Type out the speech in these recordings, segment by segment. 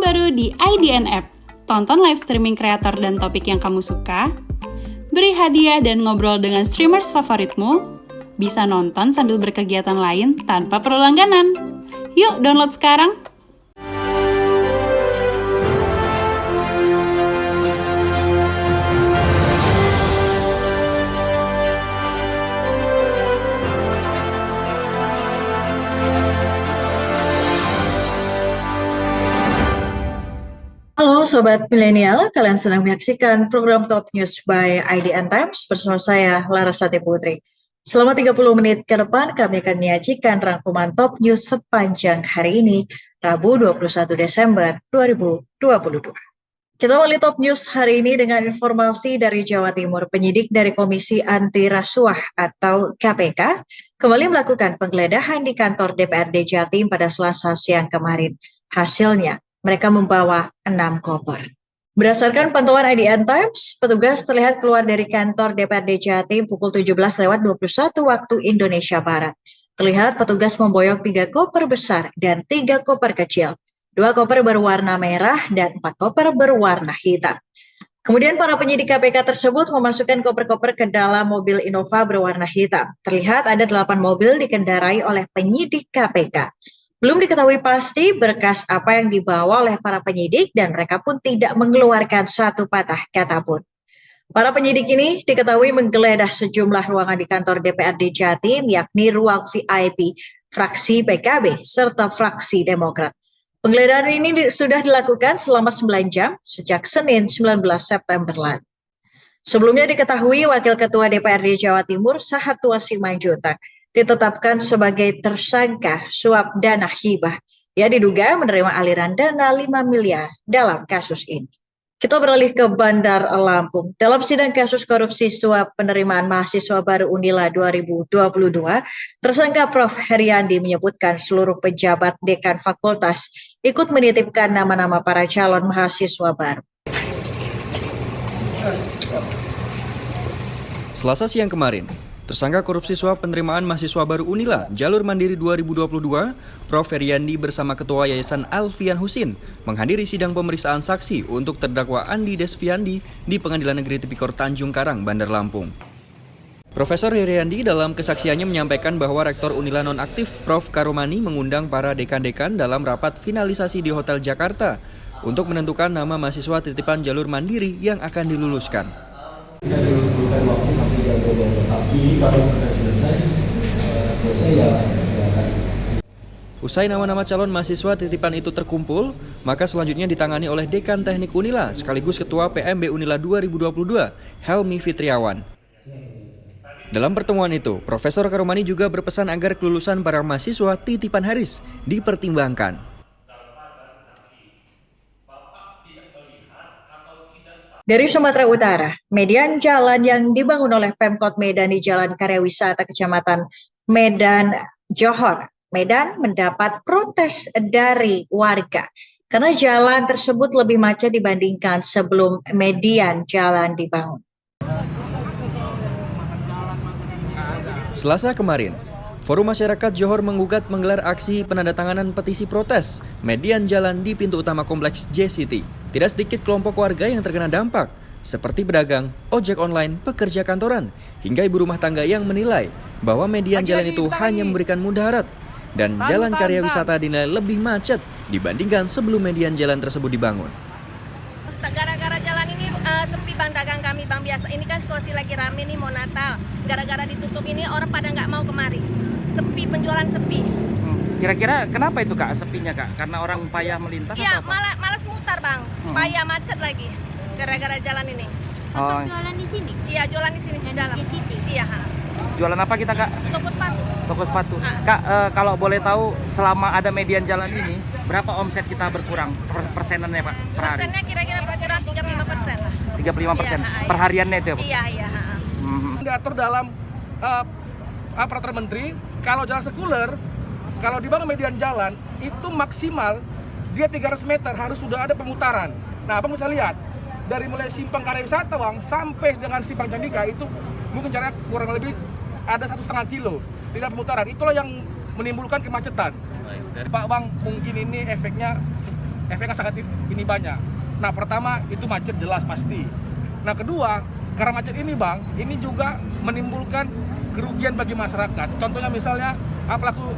terbaru di IDN App. Tonton live streaming kreator dan topik yang kamu suka, beri hadiah dan ngobrol dengan streamers favoritmu, bisa nonton sambil berkegiatan lain tanpa perlu langganan. Yuk download sekarang! Halo Sobat Milenial, kalian sedang menyaksikan program Top News by IDN Times bersama saya, Larasati Putri. Selama 30 menit ke depan, kami akan menyajikan rangkuman Top News sepanjang hari ini, Rabu 21 Desember 2022. Kita mulai Top News hari ini dengan informasi dari Jawa Timur. Penyidik dari Komisi Anti Rasuah atau KPK kembali melakukan penggeledahan di kantor DPRD Jatim pada Selasa siang kemarin. Hasilnya, mereka membawa 6 koper. Berdasarkan pantauan IDN Times, petugas terlihat keluar dari kantor DPRD Jatim pukul 17.21 waktu Indonesia Barat. Terlihat petugas memboyong 3 koper besar dan 3 koper kecil. 2 koper berwarna merah dan 4 koper berwarna hitam. Kemudian para penyidik KPK tersebut memasukkan koper-koper ke dalam mobil Innova berwarna hitam. Terlihat ada 8 mobil dikendarai oleh penyidik KPK. Belum diketahui pasti berkas apa yang dibawa oleh para penyidik dan mereka pun tidak mengeluarkan satu patah kata pun. Para penyidik ini diketahui menggeledah sejumlah ruangan di kantor DPRD Jatim, yakni ruang VIP, fraksi PKB, serta fraksi Demokrat. Penggeledahan ini sudah dilakukan selama 9 jam sejak Senin 19 September lalu. Sebelumnya diketahui Wakil Ketua DPRD Jawa Timur Sahatwa Simanjuntak ditetapkan sebagai tersangka suap dana hibah. Ia diduga menerima aliran dana 5 miliar dalam kasus ini. Kita beralih ke Bandar Lampung. Dalam sidang kasus korupsi suap penerimaan mahasiswa baru Unila 2022, tersangka Prof. Heriandi menyebutkan seluruh pejabat dekan fakultas ikut menitipkan nama-nama para calon mahasiswa baru. Selasa siang kemarin, tersangka korupsi suap penerimaan mahasiswa baru Unila Jalur Mandiri 2022, Prof. Heriandi bersama Ketua Yayasan Alfian Husin menghadiri sidang pemeriksaan saksi untuk terdakwa Andi Desviandi di Pengadilan Negeri Tipikor Tanjung Karang, Bandar Lampung. Profesor Heriandi dalam kesaksiannya menyampaikan bahwa Rektor Unila nonaktif Prof. Karomani mengundang para dekan-dekan dalam rapat finalisasi di Hotel Jakarta untuk menentukan nama mahasiswa titipan jalur mandiri yang akan diluluskan. Tidak dibutuhkan waktu sampai jam 12, tapi kalau sudah selesai ya akan. Usai nama-nama calon mahasiswa titipan itu terkumpul, maka selanjutnya ditangani oleh Dekan Teknik Unila sekaligus Ketua PMB Unila 2022, Helmi Fitriawan. Dalam pertemuan itu, Profesor Karomani juga berpesan agar kelulusan para mahasiswa titipan Haris dipertimbangkan. Dari Sumatera Utara, median jalan yang dibangun oleh Pemkot Medan di Jalan Karya Wisata Kecamatan Medan Johor, Medan mendapat protes dari warga karena jalan tersebut lebih macet dibandingkan sebelum median jalan dibangun. Selasa kemarin, Forum Masyarakat Johor menggugat menggelar aksi penandatanganan petisi protes median jalan di pintu utama kompleks J-City. Tidak sedikit kelompok warga yang terkena dampak, seperti pedagang, ojek online, pekerja kantoran, hingga ibu rumah tangga yang menilai bahwa median jalan itu hanya memberikan mudarat dan jalan karya wisata dinilai lebih macet dibandingkan sebelum median jalan tersebut dibangun. Gara-gara jalan ini sepi bang, dagang kami bang, biasa ini kan situasi lagi rame nih mau Natal. Gara-gara ditutup ini orang pada nggak mau kemari, sepi, penjualan sepi. Kira-kira kenapa itu kak sepinya kak? Karena orang payah melintas? Iya, atau apa? malas mutar bang, payah macet lagi gara-gara jalan ini. Oh, Jualan di sini? Iya, jualan di sini di dalam. Iya. jualan apa kita kak? Toko sepatu. Toko sepatu. Kak, kalau boleh tahu selama ada median jalan ini berapa omset kita berkurang persenannya pak per hari? Persennya kira-kira berkurang 35% lah. 35%. Iya, Per hariannya itu ya pak? Iya. Diatur dalam peraturan menteri, kalau jalan sekuler, kalau dibangun median jalan itu maksimal dia 300 meter harus sudah ada pemutaran. Nah, Abang bisa lihat dari mulai simpang Karya Wisata Bang sampai dengan simpang Candika itu mungkin jaraknya kurang lebih ada 1,5 kilo tidak pemutaran. Itulah yang menimbulkan kemacetan. Pak Bang, mungkin ini efeknya efeknya sangat ini banyak. Nah, pertama itu macet jelas pasti. Nah, kedua, karena macet ini Bang, ini juga menimbulkan kerugian bagi masyarakat. Contohnya misalnya pelaku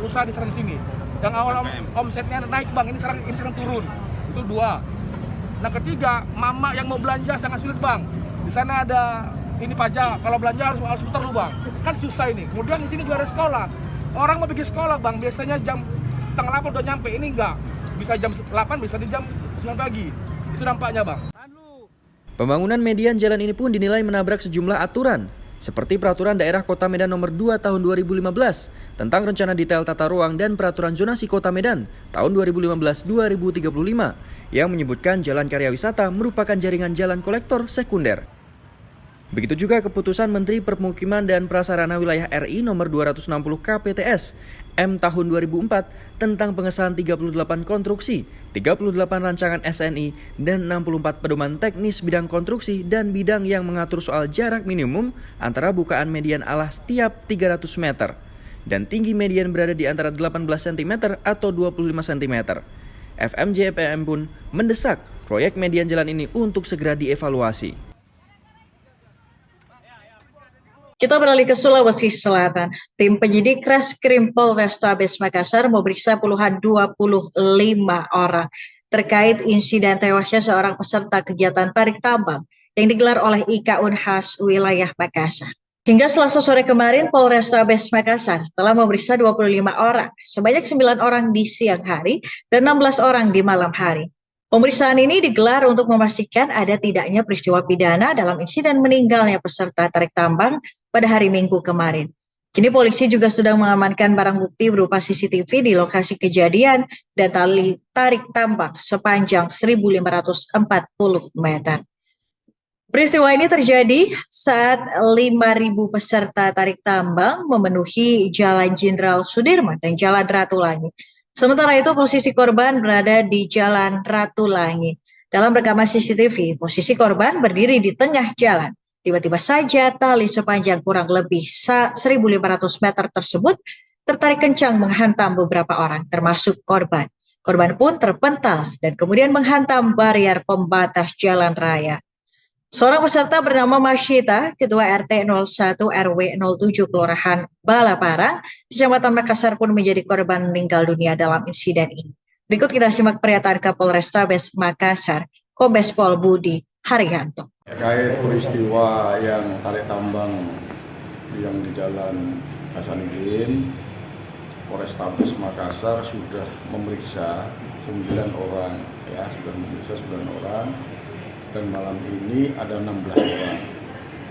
usaha di sana sini yang awal omsetnya naik Bang, ini sekarang turun. Itu dua. Nah, ketiga, mama yang mau belanja sangat sulit Bang. Di sana ada ini pajak, kalau belanja harus putar lu Bang. Kan susah ini. Kemudian di sini juga ada sekolah. Orang mau pergi sekolah Bang, biasanya jam 7:30 udah nyampe, ini enggak. Bisa jam 8, bisa di jam 9 pagi. Itu dampaknya Bang. Pembangunan median jalan ini pun dinilai menabrak sejumlah aturan, seperti Peraturan Daerah Kota Medan Nomor 2 Tahun 2015 tentang Rencana Detail Tata Ruang dan Peraturan Zonasi Kota Medan Tahun 2015-2035 yang menyebutkan Jalan Karya Wisata merupakan jaringan jalan kolektor sekunder. Begitu juga keputusan Menteri Permukiman dan Prasarana Wilayah RI Nomor 260 KPTS M Tahun 2004 tentang pengesahan 38 konstruksi, 38 rancangan SNI, dan 64 pedoman teknis bidang konstruksi dan bidang yang mengatur soal jarak minimum antara bukaan median alas setiap 300 meter dan tinggi median berada di antara 18 cm atau 25 cm. FMJPM pun mendesak proyek median jalan ini untuk segera dievaluasi. Kita beralih ke Sulawesi Selatan. Tim penyidik Reskrim Polrestabes Makassar memeriksa puluhan 25 orang terkait insiden tewasnya seorang peserta kegiatan tarik tambang yang digelar oleh IK Unhas wilayah Makassar. Hingga Selasa sore kemarin, Polrestabes Makassar telah memeriksa 25 orang, sebanyak 9 orang di siang hari dan 16 orang di malam hari. Pemeriksaan ini digelar untuk memastikan ada tidaknya peristiwa pidana dalam insiden meninggalnya peserta tarik tambang pada hari Minggu kemarin. Kini polisi juga sedang mengamankan barang bukti berupa CCTV di lokasi kejadian dan tali tarik tambang sepanjang 1.540 meter. Peristiwa ini terjadi saat 5.000 peserta tarik tambang memenuhi Jalan Jenderal Sudirman dan Jalan Ratulangi. Sementara itu posisi korban berada di Jalan Ratulangi. Dalam rekaman CCTV, posisi korban berdiri di tengah jalan. Tiba-tiba saja tali sepanjang kurang lebih 1.500 meter tersebut tertarik kencang menghantam beberapa orang, termasuk korban. Korban pun terpental dan kemudian menghantam barrier pembatas jalan raya. Seorang peserta bernama Masyita, Ketua RT 01 RW 07 Kelurahan Balaparang, Kecamatan Makassar pun menjadi korban meninggal dunia dalam insiden ini. Berikut kita simak pernyataan Kapolrestabes Makassar, Kombes Pol Budi Haryanto. Terkait peristiwa yang tarik tambang yang di Jalan Hasanuddin, Polrestabes Makassar sudah memeriksa 9 orang, sudah memeriksa 9 orang. Dan malam ini ada 16 orang.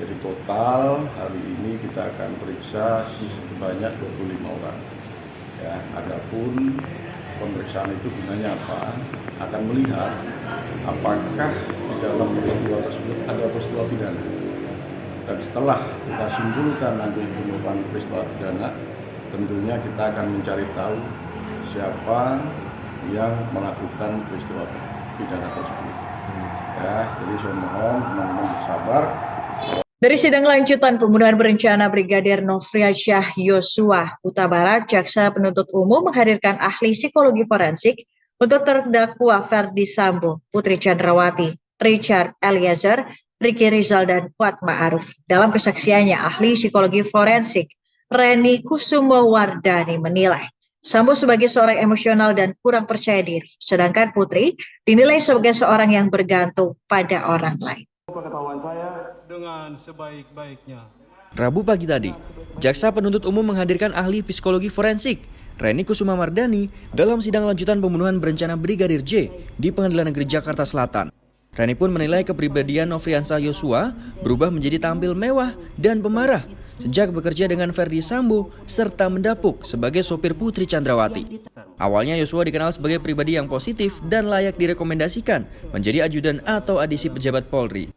Jadi total hari ini kita akan periksa sebanyak 25 orang. Adapun pemeriksaan itu gunanya apa? Akan melihat apakah di dalam peristiwa tersebut ada peristiwa pidana. Dan setelah kita simpulkan nanti merupakan peristiwa pidana, tentunya kita akan mencari tahu siapa yang melakukan peristiwa pidana tersebut. Jadi saya mohon teman-teman bersabar. Dari sidang lanjutan pembunuhan berencana Brigadir Nofriansyah Yosua Huta Barat, Jaksa Penuntut Umum menghadirkan ahli psikologi forensik untuk terdakwa Ferdi Sambo, Putri Chandrawati, Richard Eliezer, Ricky Rizal, dan Kuat Ma'ruf. Dalam kesaksiannya, ahli psikologi forensik Reni Kusumowardani menilai Sambo sebagai seorang emosional dan kurang percaya diri, sedangkan Putri dinilai sebagai seorang yang bergantung pada orang lain. Pengetahuan saya dengan sebaik-baiknya. Rabu pagi tadi, Jaksa Penuntut Umum menghadirkan ahli psikologi forensik Reni Kusumowardani dalam sidang lanjutan pembunuhan berencana Brigadir J di Pengadilan Negeri Jakarta Selatan. Reni pun menilai kepribadian Nofriansyah Yosua berubah menjadi tampil mewah dan pemarah sejak bekerja dengan Ferdi Sambo serta mendapuk sebagai sopir Putri Chandrawati. Awalnya Yosua dikenal sebagai pribadi yang positif dan layak direkomendasikan menjadi ajudan atau adisi pejabat Polri.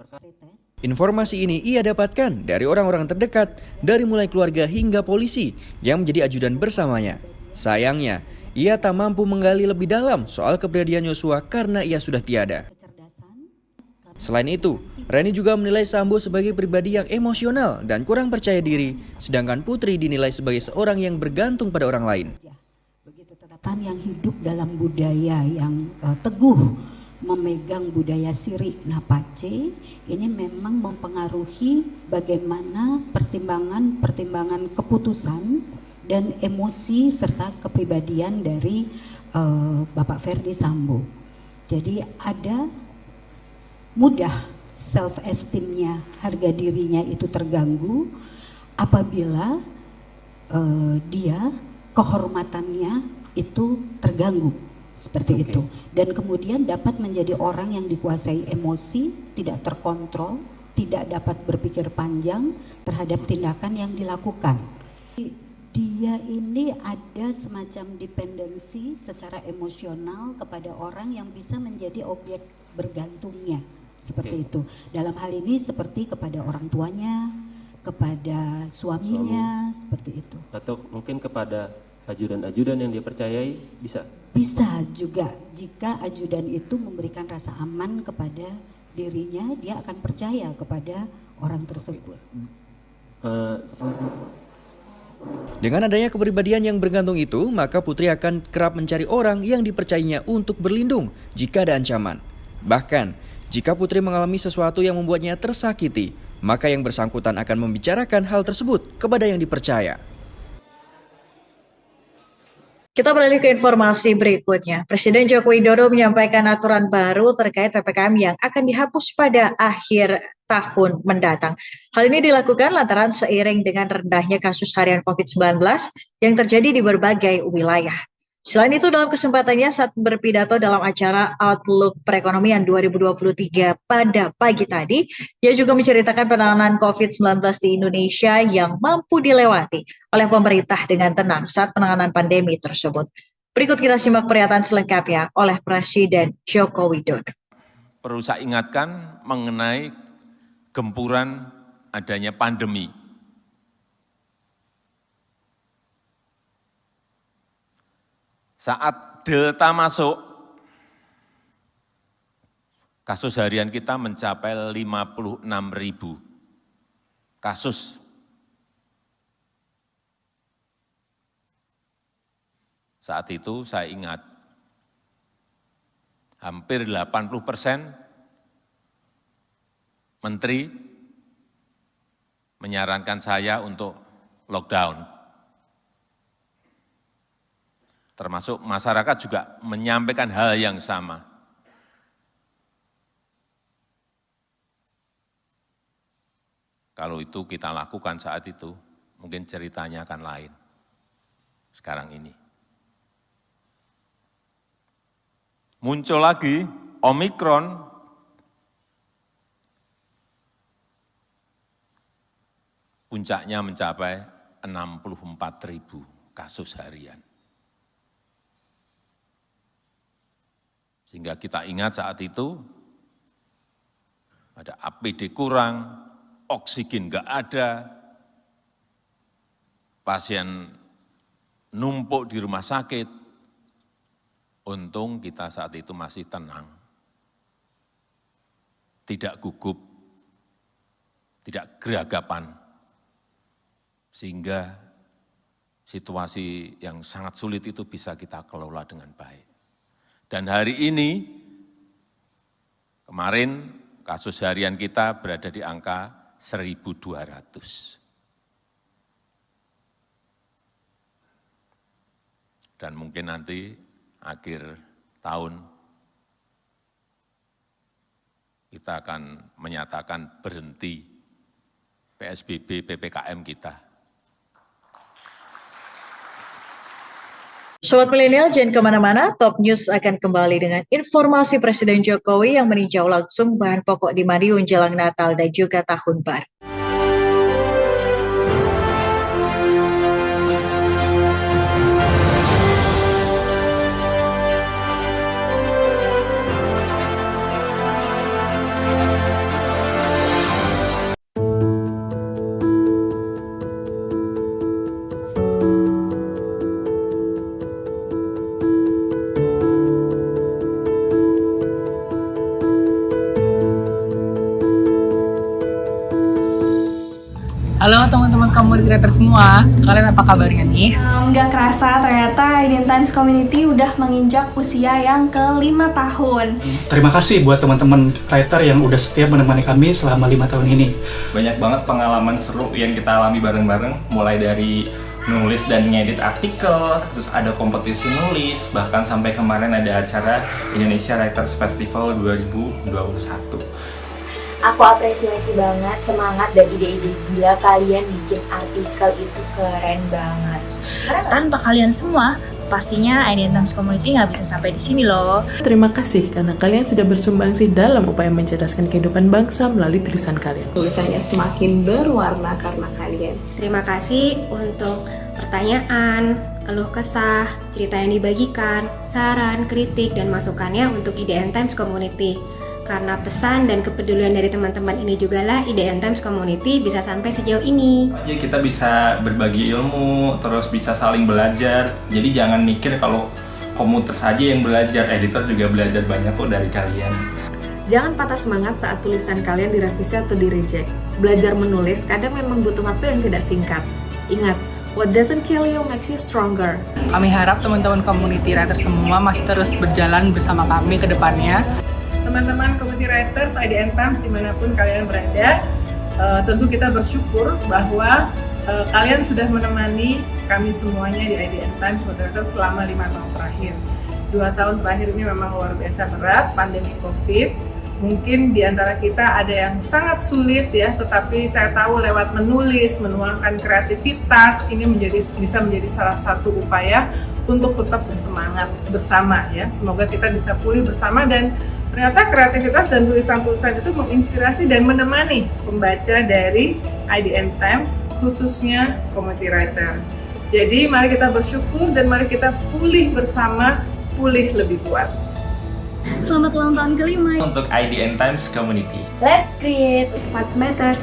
Informasi ini ia dapatkan dari orang-orang terdekat dari mulai keluarga hingga polisi yang menjadi ajudan bersamanya. Sayangnya, ia tak mampu menggali lebih dalam soal kepribadian Yosua karena ia sudah tiada. Selain itu, Reni juga menilai Sambo sebagai pribadi yang emosional dan kurang percaya diri, sedangkan Putri dinilai sebagai seorang yang bergantung pada orang lain. Sultan yang hidup dalam budaya yang teguh memegang budaya Siri Napace ini memang mempengaruhi bagaimana pertimbangan keputusan dan emosi serta kepribadian dari Bapak Ferdi Sambo. Jadi ada mudah self esteemnya, harga dirinya itu terganggu apabila dia kehormatannya itu terganggu seperti itu, dan kemudian dapat menjadi orang yang dikuasai emosi, tidak terkontrol, tidak dapat berpikir panjang terhadap tindakan yang dilakukan. Dia ini ada semacam dependensi secara emosional kepada orang yang bisa menjadi objek bergantungnya seperti itu. Dalam hal ini seperti kepada orang tuanya, kepada suaminya, seperti itu. Atau mungkin kepada ajudan-ajudan yang dia percayai, bisa? Bisa juga, jika ajudan itu memberikan rasa aman kepada dirinya, dia akan percaya kepada orang tersebut. Dengan adanya kepribadian yang bergantung itu, maka Putri akan kerap mencari orang yang dipercayainya untuk berlindung jika ada ancaman. Bahkan, jika Putri mengalami sesuatu yang membuatnya tersakiti, maka yang bersangkutan akan membicarakan hal tersebut kepada yang dipercaya. Kita beralih ke informasi berikutnya. Presiden Joko Widodo menyampaikan aturan baru terkait PPKM yang akan dihapus pada akhir tahun mendatang. Hal ini dilakukan lantaran seiring dengan rendahnya kasus harian COVID-19 yang terjadi di berbagai wilayah. Selain itu, dalam kesempatannya saat berpidato dalam acara Outlook Perekonomian 2023 pada pagi tadi, ia juga menceritakan penanganan COVID-19 di Indonesia yang mampu dilewati oleh pemerintah dengan tenang saat penanganan pandemi tersebut. Berikut kita simak pernyataan selengkapnya oleh Presiden Joko Widodo. Perlu saya ingatkan mengenai gempuran adanya pandemi. Saat Delta masuk, kasus harian kita mencapai 56.000 kasus. Saat itu saya ingat, hampir 80% menteri menyarankan saya untuk lockdown. Termasuk masyarakat juga menyampaikan hal yang sama. Kalau itu kita lakukan saat itu, mungkin ceritanya akan lain sekarang ini. Muncul lagi Omikron, puncaknya mencapai 64.000 kasus harian. Sehingga kita ingat saat itu, ada APD kurang, oksigen nggak ada, pasien numpuk di rumah sakit. Untung kita saat itu masih tenang, tidak gugup, tidak geragapan, sehingga situasi yang sangat sulit itu bisa kita kelola dengan baik. Dan hari ini, kemarin kasus harian kita berada di angka 1.200. Dan mungkin nanti akhir tahun kita akan menyatakan berhenti PSBB, PPKM kita. Sobat Milenial, jangan kemana-mana, Top News akan kembali dengan informasi Presiden Jokowi yang meninjau langsung bahan pokok di Madiun jelang Natal dan juga Tahun Baru. Halo teman-teman community creator semua, kalian apa kabarnya nih? Nggak kerasa ternyata IDN Times Community udah menginjak usia yang ke-5 tahun. Terima kasih buat teman-teman writer yang udah setia menemani kami selama 5 tahun ini. Banyak banget pengalaman seru yang kita alami bareng-bareng, mulai dari nulis dan ngedit artikel, terus ada kompetisi nulis, bahkan sampai kemarin ada acara Indonesia Writers Festival 2021. Aku apresiasi banget semangat dan ide-ide gila kalian bikin artikel itu keren banget. Tanpa kalian semua, pastinya IDN Times Community nggak bisa sampai di sini loh. Terima kasih karena kalian sudah bersumbangsi dalam upaya mencerdaskan kehidupan bangsa melalui tulisan kalian. Tulisannya semakin berwarna karena kalian. Terima kasih untuk pertanyaan, keluh kesah, cerita yang dibagikan, saran, kritik, dan masukannya untuk IDN Times Community. Karena pesan dan kepedulian dari teman-teman ini juga lah IDN Times Community bisa sampai sejauh ini. Jadi kita bisa berbagi ilmu, terus bisa saling belajar. Jadi jangan mikir kalau komuter saja yang belajar, editor juga belajar banyak kok dari kalian. Jangan patah semangat saat tulisan kalian direvisi atau di-reject. Belajar menulis kadang memang butuh waktu yang tidak singkat. Ingat, what doesn't kill you makes you stronger. Kami harap teman-teman community writer semua masih terus berjalan bersama kami ke depannya. Teman-teman community writers IDN Times dimanapun kalian berada, tentu kita bersyukur bahwa kalian sudah menemani kami semuanya di IDN Times Writers selama 5 tahun terakhir. 2 tahun terakhir ini memang luar biasa berat, pandemi COVID. Mungkin di antara kita ada yang sangat sulit ya, tetapi saya tahu lewat menulis, menuangkan kreativitas, ini bisa menjadi salah satu upaya untuk tetap bersemangat bersama ya. Semoga kita bisa pulih bersama dan ternyata kreativitas dan tulisan-tulisan itu menginspirasi dan menemani pembaca dari IDN Times, khususnya community writer. Jadi mari kita bersyukur dan mari kita pulih bersama, pulih lebih kuat. Selamat ulang tahun ke-5 Untuk IDN Times Community. Let's create what matters.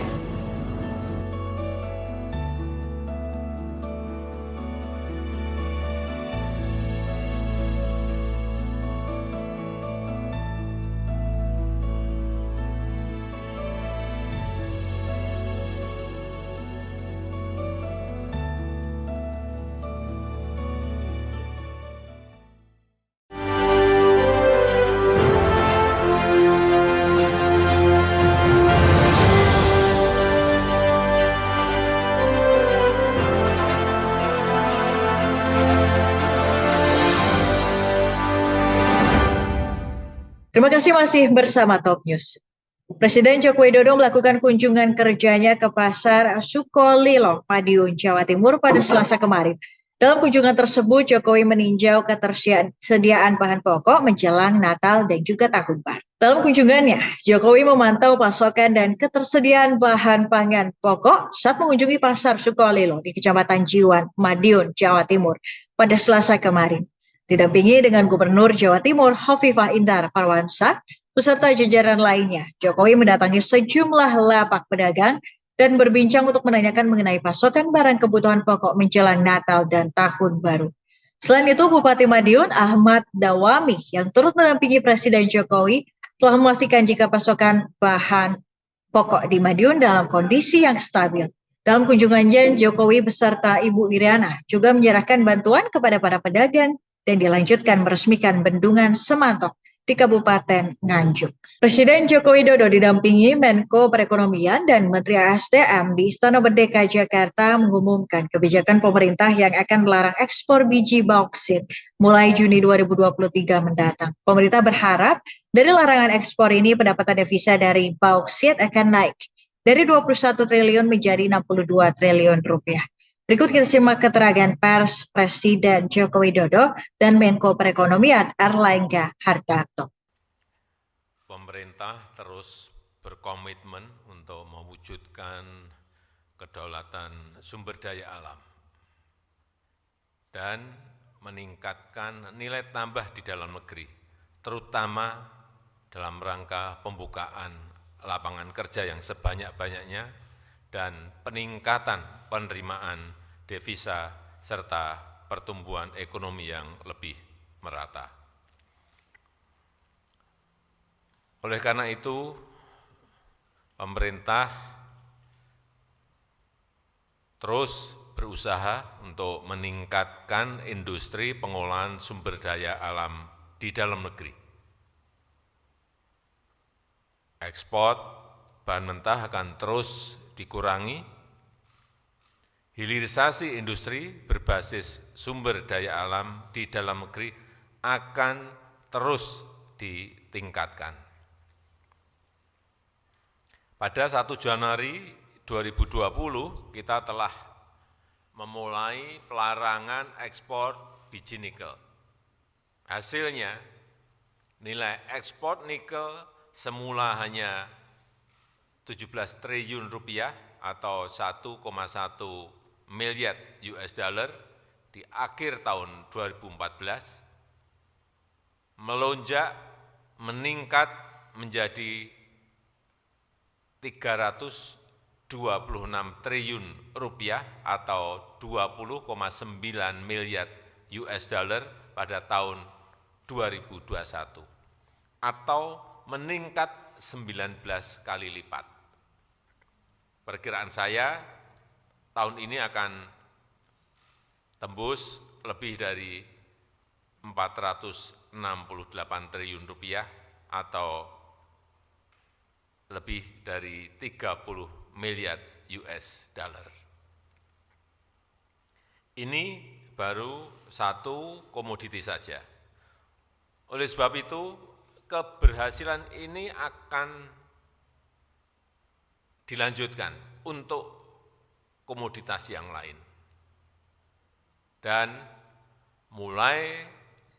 Terima kasih masih bersama Top News. Presiden Joko Widodo melakukan kunjungan kerjanya ke Pasar Sukolilo, Madiun, Jawa Timur pada Selasa kemarin. Dalam kunjungan tersebut, Jokowi meninjau ketersediaan bahan pokok menjelang Natal dan juga Tahun Baru. Dalam kunjungannya, Jokowi memantau pasokan dan ketersediaan bahan pangan pokok saat mengunjungi Pasar Sukolilo di Kecamatan Jiwan, Madiun, Jawa Timur pada Selasa kemarin. Didampingi dengan Gubernur Jawa Timur Hovifah Indar Parawansa beserta jajaran lainnya, Jokowi mendatangi sejumlah lapak pedagang dan berbincang untuk menanyakan mengenai pasokan barang kebutuhan pokok menjelang Natal dan Tahun Baru. Selain itu, Bupati Madiun Ahmad Dawami yang turut mendampingi Presiden Jokowi telah memastikan jika pasokan bahan pokok di Madiun dalam kondisi yang stabil. Dalam kunjungannya, Jokowi beserta Ibu Iriana juga menyerahkan bantuan kepada para pedagang dan dilanjutkan meresmikan bendungan Semantok di Kabupaten Nganjuk. Presiden Joko Widodo didampingi Menko Perekonomian dan Menteri ASDM di Istana Merdeka Jakarta mengumumkan kebijakan pemerintah yang akan melarang ekspor biji bauksit mulai Juni 2023 mendatang. Pemerintah berharap dari larangan ekspor ini pendapatan devisa dari bauksit akan naik dari 21 triliun menjadi 62 triliun rupiah. Berikut kita simak keterangan pers Presiden Joko Widodo dan Menko Perekonomian Erlangga Hartarto. Pemerintah terus berkomitmen untuk mewujudkan kedaulatan sumber daya alam dan meningkatkan nilai tambah di dalam negeri, terutama dalam rangka pembukaan lapangan kerja yang sebanyak-banyaknya dan peningkatan penerimaan devisa serta pertumbuhan ekonomi yang lebih merata. Oleh karena itu, pemerintah terus berusaha untuk meningkatkan industri pengolahan sumber daya alam di dalam negeri. Ekspor bahan mentah akan terus dikurangi, hilirisasi industri berbasis sumber daya alam di dalam negeri akan terus ditingkatkan. Pada 1 Januari 2020 kita telah memulai pelarangan ekspor biji nikel. Hasilnya, nilai ekspor nikel semula hanya 17 triliun rupiah atau 1,1 miliar US dollar di akhir tahun 2014, melonjak meningkat menjadi 326 triliun rupiah atau 20,9 miliar US dollar pada tahun 2021 atau meningkat 19 kali lipat. Perkiraan saya tahun ini akan tembus lebih dari 468 triliun rupiah atau lebih dari 30 miliar US dollar. Ini baru satu komoditi saja. Oleh sebab itu, keberhasilan ini akan dilanjutkan untuk komoditas yang lain. Dan mulai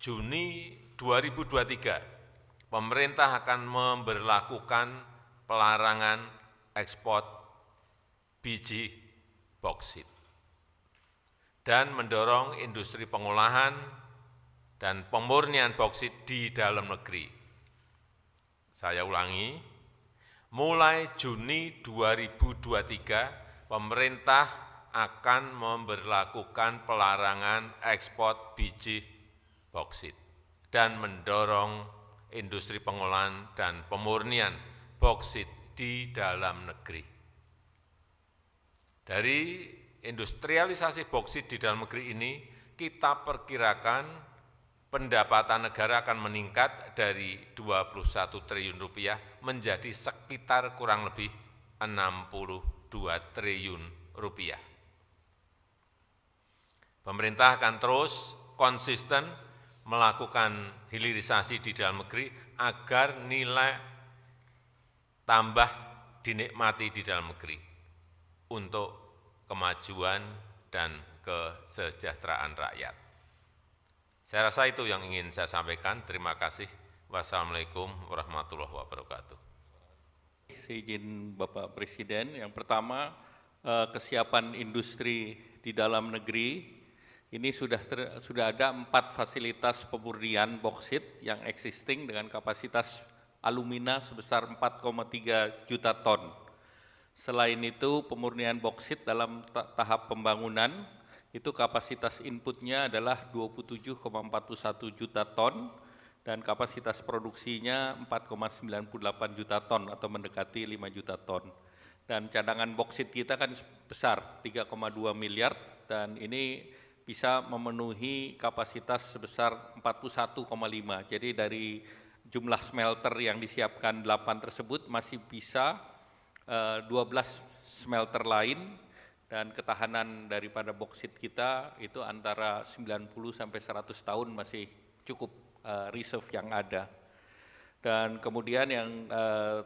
Juni 2023, pemerintah akan memberlakukan pelarangan ekspor biji boksit dan mendorong industri pengolahan dan pemurnian boksit di dalam negeri. Saya ulangi, mulai Juni 2023, pemerintah akan memberlakukan pelarangan ekspor biji boksit dan mendorong industri pengolahan dan pemurnian boksit di dalam negeri. Dari industrialisasi boksit di dalam negeri ini, kita perkirakan pendapatan negara akan meningkat dari 21 triliun rupiah menjadi sekitar kurang lebih 62 triliun rupiah. Pemerintah akan terus konsisten melakukan hilirisasi di dalam negeri agar nilai tambah dinikmati di dalam negeri untuk kemajuan dan kesejahteraan rakyat. Saya rasa itu yang ingin saya sampaikan. Terima kasih. Wassalamualaikum warahmatullahi wabarakatuh. Seizin Bapak Presiden, yang pertama kesiapan industri di dalam negeri ini sudah ada 4 fasilitas pemurnian boksit yang existing dengan kapasitas alumina sebesar 4,3 juta ton. Selain itu, pemurnian boksit dalam tahap pembangunan itu kapasitas inputnya adalah 27,41 juta ton dan kapasitas produksinya 4,98 juta ton atau mendekati 5 juta ton. Dan cadangan boksit kita kan besar, 3,2 miliar dan ini bisa memenuhi kapasitas sebesar 41,5. Jadi dari jumlah smelter yang disiapkan 8 tersebut masih bisa 12 smelter lain dan ketahanan daripada boksit kita itu antara 90 sampai 100 tahun masih cukup reserve yang ada. Dan kemudian yang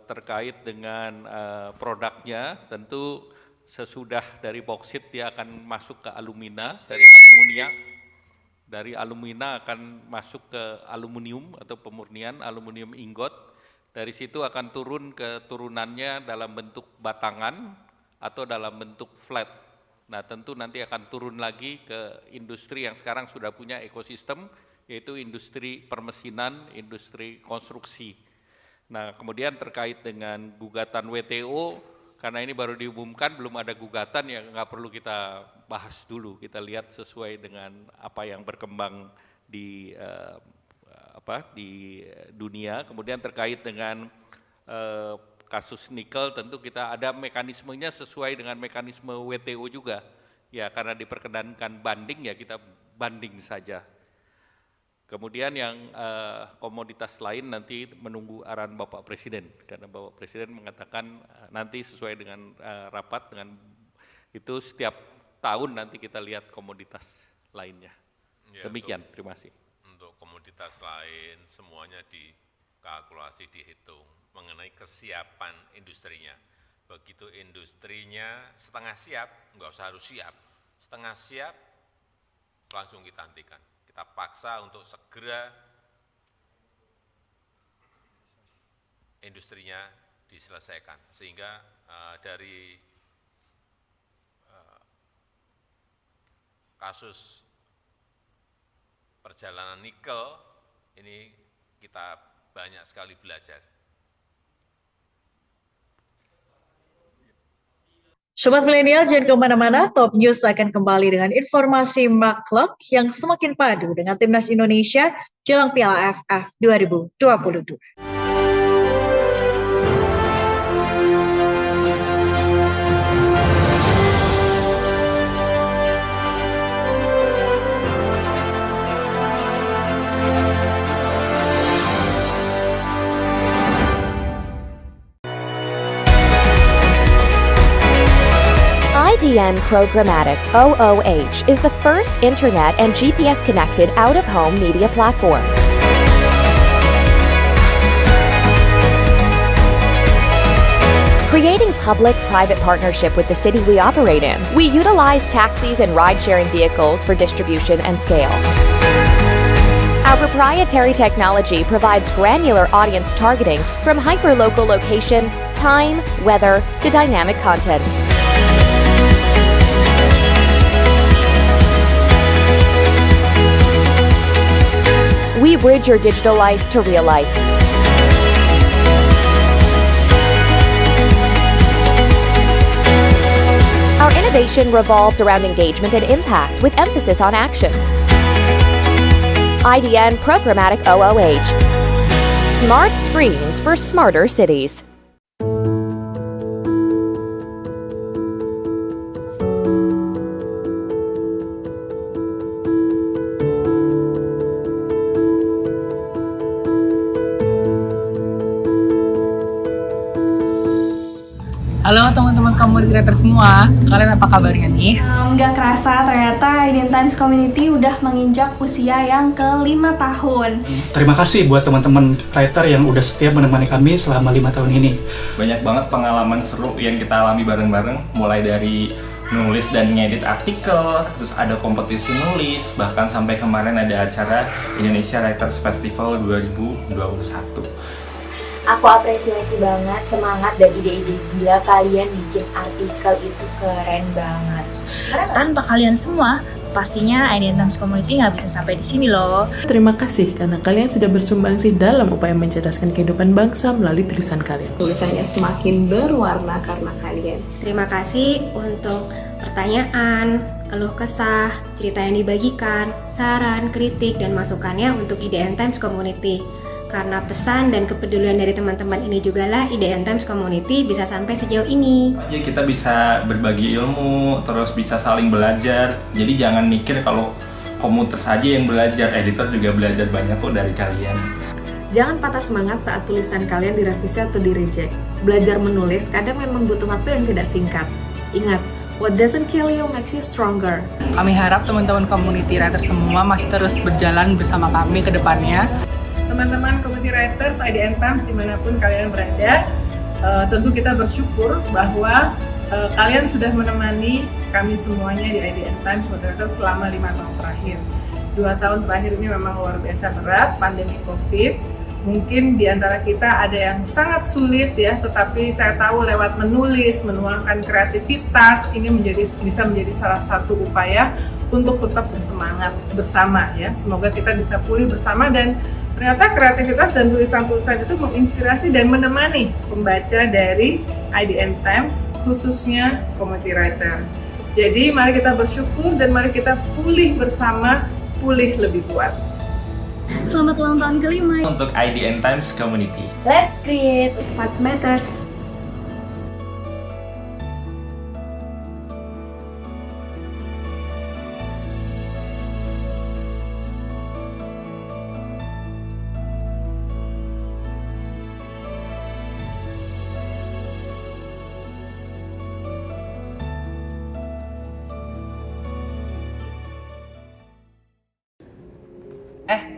terkait dengan produknya tentu sesudah dari boksit dia akan masuk ke alumina, dari alumina akan masuk ke aluminium atau pemurnian aluminium ingot. Dari situ akan turun ke turunannya dalam bentuk batangan atau dalam bentuk flat. Nah, tentu nanti akan turun lagi ke industri yang sekarang sudah punya ekosistem, yaitu industri permesinan, industri konstruksi. Nah, kemudian terkait dengan gugatan WTO, karena ini baru diumumkan, belum ada gugatan, ya nggak perlu kita bahas dulu. Kita lihat sesuai dengan apa yang berkembang di dunia. Kemudian terkait dengan kasus nikel, tentu kita ada mekanismenya sesuai dengan mekanisme WTO juga. ya karena diperkenankan banding ya kita banding saja. Kemudian yang komoditas lain nanti menunggu arahan Bapak Presiden, karena Bapak Presiden mengatakan nanti sesuai dengan rapat dengan itu setiap tahun nanti kita lihat komoditas lainnya. Ya, demikian, terima kasih. Untuk komoditas lain semuanya dikalkulasi, dihitung mengenai kesiapan industrinya. Begitu industrinya setengah siap, nggak usah harus siap, setengah siap langsung kita hentikan. Kita paksa untuk segera industrinya diselesaikan, sehingga dari kasus perjalanan nikel ini kita banyak sekali belajar. Sobat Milenial, jangan kemana-mana, Top News akan kembali dengan informasi Mark yang semakin padu dengan Timnas Indonesia jelang Piala AFF 2022. IDN Programmatic OOH is the first internet and GPS-connected out-of-home media platform. Creating public-private partnership with the city we operate in, we utilize taxis and ride-sharing vehicles for distribution and scale. Our proprietary technology provides granular audience targeting from hyper-local location, time, weather, to dynamic content. We bridge your digital life to real life. Our innovation revolves around engagement and impact with emphasis on action. IDN Programmatic OOH. Smart screens for smarter cities. Halo teman-teman community creator semua, kalian apa kabarnya nih? Nggak kerasa ternyata IDN Times Community udah menginjak usia yang ke-5 tahun. Terima kasih buat teman-teman writer yang udah setia menemani kami selama 5 tahun ini. Banyak banget pengalaman seru yang kita alami bareng-bareng, mulai dari nulis dan ngedit artikel, terus ada kompetisi nulis, bahkan sampai kemarin ada acara Indonesia Writers Festival 2021. Aku apresiasi banget semangat dan ide-ide gila kalian bikin artikel itu keren banget. Tanpa kalian semua, pastinya IDN Times Community nggak bisa sampai di sini loh. Terima kasih karena kalian sudah bersumbangsi dalam upaya mencerdaskan kehidupan bangsa melalui tulisan kalian. Tulisannya semakin berwarna karena kalian. Terima kasih untuk pertanyaan, keluh kesah, cerita yang dibagikan, saran, kritik, dan masukannya untuk IDN Times Community. Karena pesan dan kepedulian dari teman-teman ini juga lah IDN Times Community bisa sampai sejauh ini. Jadi kita bisa berbagi ilmu, terus bisa saling belajar. Jadi jangan mikir kalau komuter saja yang belajar, editor juga belajar banyak kok dari kalian. Jangan patah semangat saat tulisan kalian direvisi atau direject. Belajar menulis kadang memang butuh waktu yang tidak singkat. Ingat, what doesn't kill you makes you stronger. Kami harap teman-teman community writer semua masih terus berjalan bersama kami ke depannya. Teman-teman community writers IDN Times dimanapun kalian berada, tentu kita bersyukur bahwa kalian sudah menemani kami semuanya di IDN Times Writers selama 5 tahun terakhir. 2 tahun terakhir ini memang luar biasa berat, pandemi COVID. Mungkin di antara kita ada yang sangat sulit ya, tetapi saya tahu lewat menulis, menuangkan kreativitas, ini bisa menjadi salah satu upaya untuk tetap bersemangat bersama ya. Semoga kita bisa pulih bersama dan ternyata kreativitas dan tulisan-tulisan itu menginspirasi dan menemani pembaca dari IDN Times, khususnya community writers. Jadi mari kita bersyukur dan mari kita pulih bersama, pulih lebih kuat. Selamat ulang tahun ke-5 untuk IDN Times Community. Let's create what matters.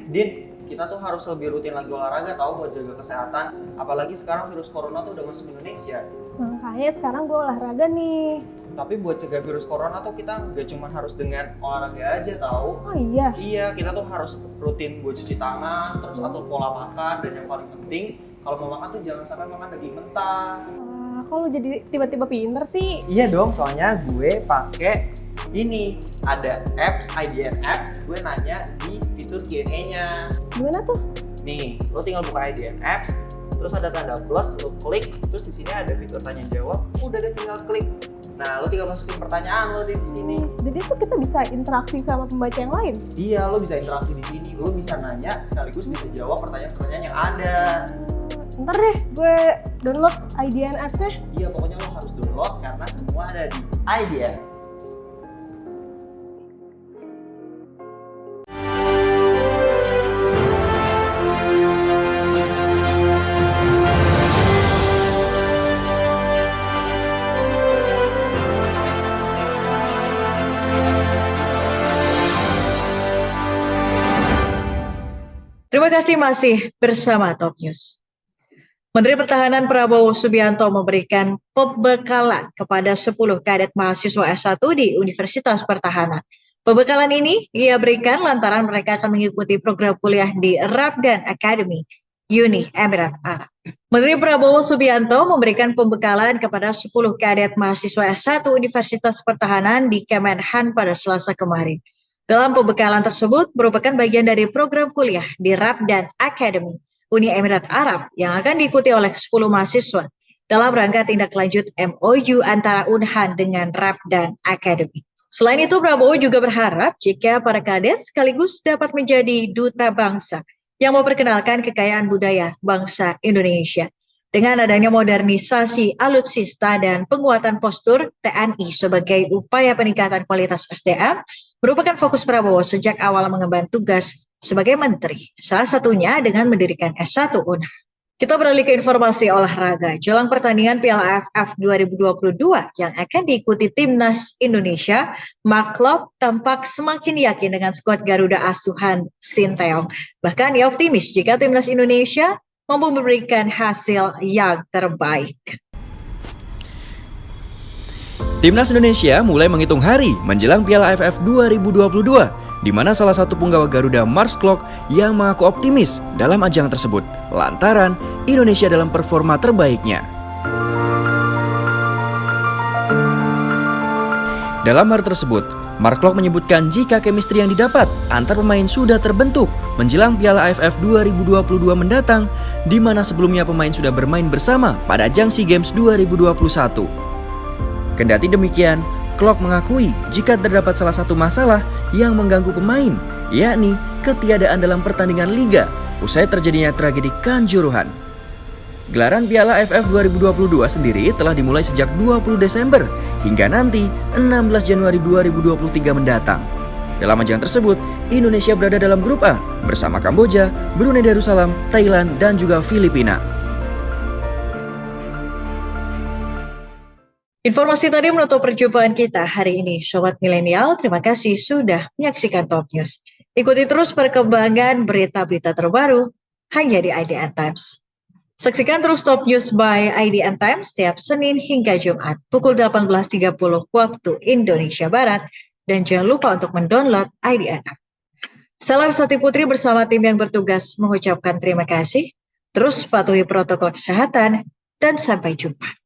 Din, kita tuh harus lebih rutin lagi olahraga tahu buat jaga kesehatan. Apalagi sekarang virus corona tuh udah masuk Indonesia. Makanya sekarang gue olahraga nih. Tapi buat cegah virus corona tuh kita nggak cuma harus dengan olahraga aja tahu. Oh iya? Iya, kita tuh harus rutin buat cuci tangan, terus atur pola makan, dan yang paling penting kalau mau makan tuh jangan sampai makan daging mentah. Kok lu jadi tiba-tiba pinter sih? Iya dong, soalnya gue pakai ini ada apps, IDN apps, gue nanya di fitur Q&A-nya. Gimana tuh? Nih, lo tinggal buka IDN apps, terus ada tanda plus, lo klik, terus di sini ada fitur tanya jawab, udah deh tinggal klik. Nah, lo tinggal masukin pertanyaan lo di sini. Jadi tuh kita bisa interaksi sama pembaca yang lain? Iya, lo bisa interaksi di sini. Lo bisa nanya sekaligus bisa jawab pertanyaan-pertanyaan yang ada. Ntar deh, gue download IDN apps-nya. Iya, pokoknya lo harus download karena semua ada di IDN. Terima kasih masih bersama Top News. Menteri Pertahanan Prabowo Subianto memberikan pembekalan kepada 10 kadet mahasiswa S1 di Universitas Pertahanan. Pembekalan ini ia berikan lantaran mereka akan mengikuti program kuliah di Rabdan Academy, Uni Emirat Arab. Menteri Prabowo Subianto memberikan pembekalan kepada 10 kadet mahasiswa S1 Universitas Pertahanan di Kemenhan pada Selasa kemarin. Dalam pembekalan tersebut merupakan bagian dari program kuliah di Rabdan Academy, Uni Emirat Arab yang akan diikuti oleh 10 mahasiswa dalam rangka tindak lanjut MOU antara Unhan dengan Rabdan Academy. Selain itu, Prabowo juga berharap jika para kadet sekaligus dapat menjadi duta bangsa yang memperkenalkan kekayaan budaya bangsa Indonesia. Dengan adanya modernisasi alutsista dan penguatan postur TNI sebagai upaya peningkatan kualitas SDM merupakan fokus Prabowo sejak awal mengemban tugas sebagai menteri, salah satunya dengan mendirikan S1 Unhan. Kita beralih ke informasi olahraga. Jelang pertandingan Piala AFF 2022 yang akan diikuti Timnas Indonesia, Mark Klok tampak semakin yakin dengan skuad Garuda asuhan Sinteyong. Bahkan ia optimis jika Timnas Indonesia mampu memberikan hasil yang terbaik. Timnas Indonesia mulai menghitung hari menjelang Piala AFF 2022, di mana salah satu punggawa Garuda Mark Klok yang mengaku optimis dalam ajang tersebut, lantaran Indonesia dalam performa terbaiknya. Dalam hal tersebut, Mark Klok menyebutkan jika chemistry yang didapat antar pemain sudah terbentuk menjelang Piala AFF 2022 mendatang, di mana sebelumnya pemain sudah bermain bersama pada ajang SEA Games 2021. Kendati demikian, Klok mengakui jika terdapat salah satu masalah yang mengganggu pemain, yakni ketiadaan dalam pertandingan liga usai terjadinya tragedi Kanjuruhan. Gelaran Piala AFF 2022 sendiri telah dimulai sejak 20 Desember hingga nanti 16 Januari 2023 mendatang. Dalam ajang tersebut, Indonesia berada dalam grup A bersama Kamboja, Brunei Darussalam, Thailand, dan juga Filipina. Informasi tadi menutup perjumpaan kita hari ini, Sobat Milenial. Terima kasih sudah menyaksikan Top News. Ikuti terus perkembangan berita-berita terbaru hanya di IDN Times. Saksikan terus Top News by IDN Times setiap Senin hingga Jumat pukul 18.30 waktu Indonesia Barat. Dan jangan lupa untuk mendownload IDN App. Saya Larasati Putri bersama tim yang bertugas mengucapkan terima kasih. Terus patuhi protokol kesehatan dan sampai jumpa.